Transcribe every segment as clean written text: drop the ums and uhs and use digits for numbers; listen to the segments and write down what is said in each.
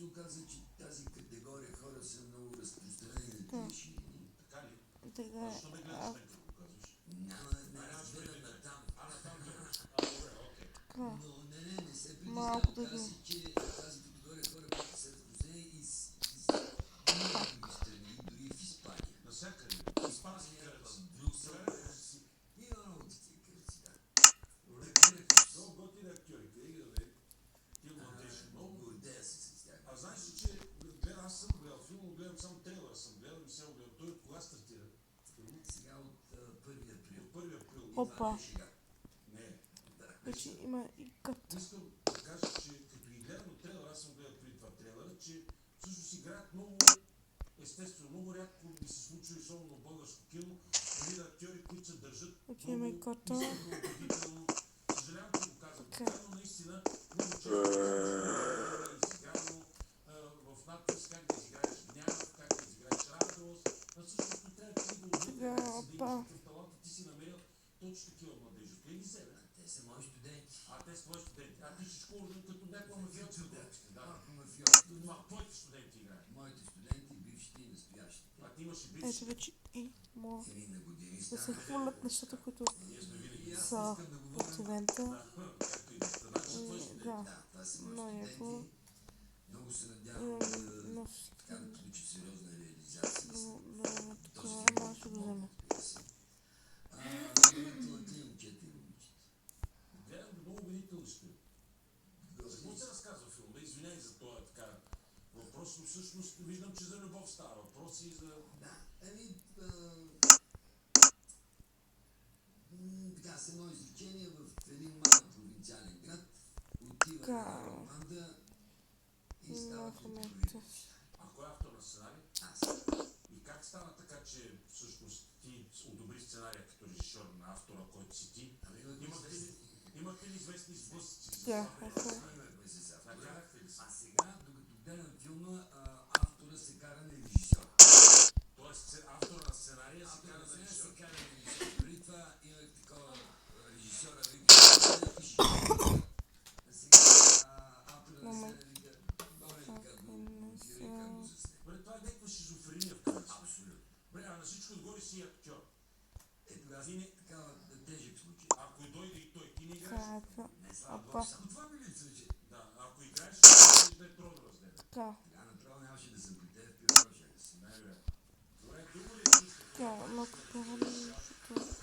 се оказа, че тази категория хора са много разпространени на тия ширини. Така ли? Така А е. защо ме гледаш мен, като го казваш? Няма, не гледам на там. Натам гледаш. Добре, окей. Но не се Малко притеснявам. да Каза ги... си, че тази категория хора, които са разпространени и други страни, дори в Испания. Насякъде. Испански караци. В Брюксел. Караци. Има много такива караци, да. Много готини актьори. Къде ги даде? Тия младежи. Много. Гордея се с тях. А знаеш ли, че аз съм гледал филм, гледам само трейлера съм гледал, не съм гледал. Той кога стартира? Сега от 1 април. От 1 април. Опа. Не. Вече има и кът. Искам да кажа, че като ги гледам от трейлера, аз съм гледал преди това трейлера, че всъщност играят много естествено, много рядко ми се случва, особено в българско кино, да видя актьори, които се държат Вече има и много кота. искрено, убедително. Съжалявам, че го казвам, Така. но наистина много често е изиграно в надпис как да изиграеш гняв, как да изиграеш радост. Всъщност не трябва ти да Сега, убедиш да има опа. такъв талант, ти си намерил точно такива младежи. Къде ги вземе? Те са мои студенти. Те са твои студенти. Ти ще школа като някаква мафиотска дочка. Да. Мафиотски. Твоите студенти играят. Моите студенти, бившите и настоящите. Ти имаш и Ето бивши. вече и мога Еми на години да се станаха. хвърлят нещата, които Ние сме винаги. Аз са искам да от говоря. ивента. Както и да са твои студенти. Да, Да, това са мои много студенти. яко. Много се надявам така Но да получи сериозна реализация. такова може да го вземе. Талантливи момчета и момичета. Гледам много убедителни ще. За какво се разказва филма? Извиняй за това така въпрос, но всъщност виждам, че за любов става въпрос и за... Да, така с едно изречение в един малък провинциален град отива една Романда и става в момента. А кой е автор на сценарий? Аз. И как стана така, че всъщност ти одобри сценария като режисьор на автора, който си ти? Имате ли известни сблъсъци? Да, Накарахте ли се? А сега, докато гледам филма, автора се кара на режисьор. Тоест автора на сценария се кара на режисьор. Преди това имах такова режисьора, вика, да пишеш. А сега автора на сценария вика, добре, как го монтира и как го засне. Това е някаква шизофрения в където. Абсолютно. На всичко отгоре си актьор. Тогава такава тежък случай. Ако дойде и той, ти не играеш. Не, слава Бог, Опа. само това ми липсваше. Да, ако играеш, ще да е трудно разделя. Така, Така направо нямаше да съм при теб, в пирога ще да си. Най-вероятно. Добре, друго ли е чувство? така, малко по-различното.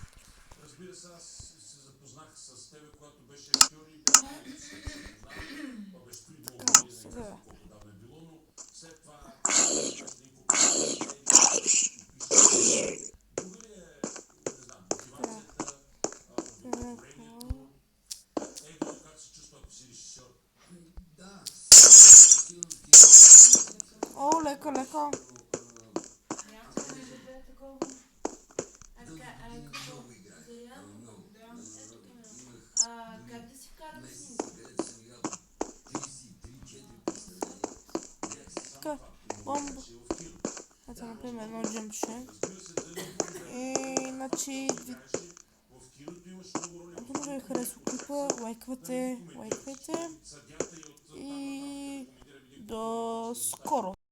Разбира се, аз се запознах с тебе, когато беше актьор и бях това беше преди много години, не знам колко давно е било, но след това друга ли е, не знам, мотивацията, удовлетворението, как се чувства, ако си режисьор? Да, сигурно ти О, леко, леко. много играх. Много. Как да си вкарам Месец, снимка? където съм играл 33-4 представления. Така, бомба. Ето, например, едно джъмпше. И, значи, ако може ви харесва клипа, лайквате и до скоро.